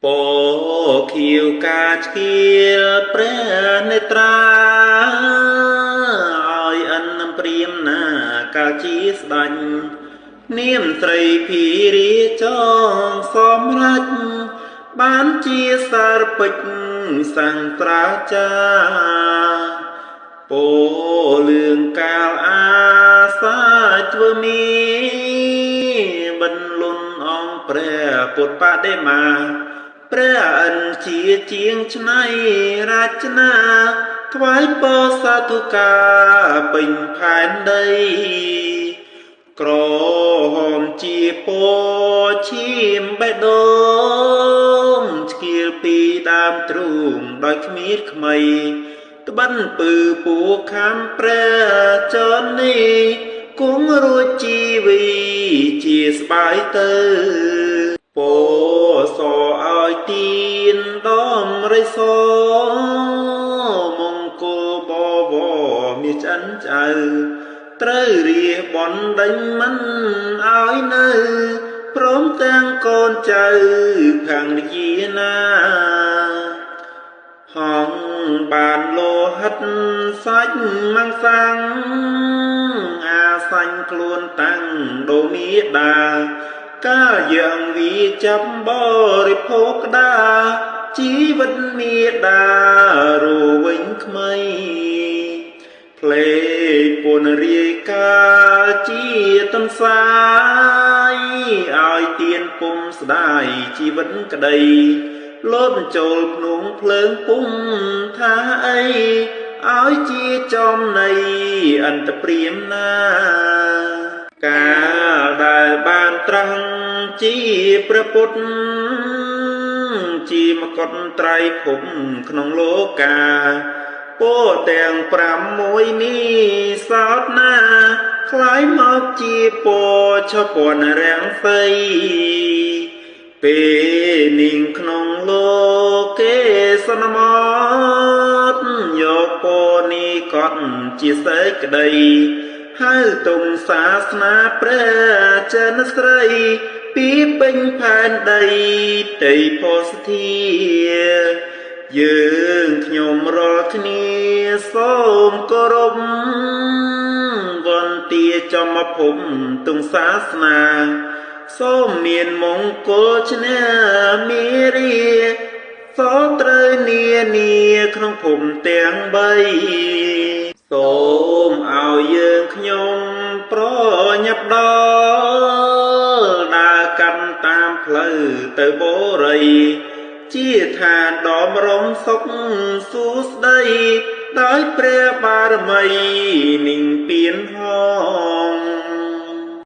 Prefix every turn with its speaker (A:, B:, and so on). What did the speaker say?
A: ពខៀវកាឆ្កៀលព្រះនេត្រាឲ្យអិនព្រាមណាកាលជាស្ដាច់នាមស្រីភីរាចងសម្រេចបានជាសារពេចសង្ត្រាចាពោលឿងកាលអាសាធ្វើមីបិណ្ឌលុនអង្គព្រះពុទ្ធបដិមាព្រះអិនជាជាងឆ្នៃរចនាថ្វាយពោសាធុកាពេញផែនដីក្រហមជាពោឈាមបេះដូងឆ្កៀលពីដើមទ្រូងដោយគ្មានខ្មៃត្បិនពឺពួខំព្រះចននេះគង់រួចជីវីជាស្បាយទៅពោសឲ្យទៀនដំរិសមង្គលបវរមានឆ្អិនឆ្អៅត្រូវរៀបបណ្ដេញមិនឲ្យនៅព្រមទាំងកូនចៅខាងនិយាណាហងបានលោហិតសាច់ម៉ាំងសាំងអាសាញ់ខ្លួនតាំងដូនមាតាកាលយ៉ាងវាចាប់បរិភោគក្តាជីវិតមាតារវិញក្មៃផ្លេពុនរាយកាជាតំសាយឲ្យទៀនពុំស្ដាយជីវិតក្តីលោតចូលភ្នងភ្លើងពុំថាអីឲ្យជាចំណៃអន្តព្រាមណាកាលដែលបានត្រាស់ជាព្រះពុទ្ធជាមកុដត្រៃភពក្នុងលោកាពោទាំង6នេះសោតណាคล้ายមកជាពោឆពនរាំងសីពេលនាងក្នុងលោកេសនមតយកពោនេះកត់ជាសេចក្តីហៅទុំសាសនាព្រះចិនស្រីពីពេញផែនដីតីផោសធាយើងខ្ញុំរាល់គ្នាសូមគោរពវន្តាចំភពទុំសាសនាសូមមានមង្គលឈ្នះមេរាសូមត្រូវនានាក្នុងភពទាំង3សូមឲ្យយើងខ្ញុំប្រញាប់ដល់ដើរកាន់តាមផ្លូវទៅបរិយជាឋានដ៏រំសុខសួស្តីដោយព្រះបារមីនិងពៀនហ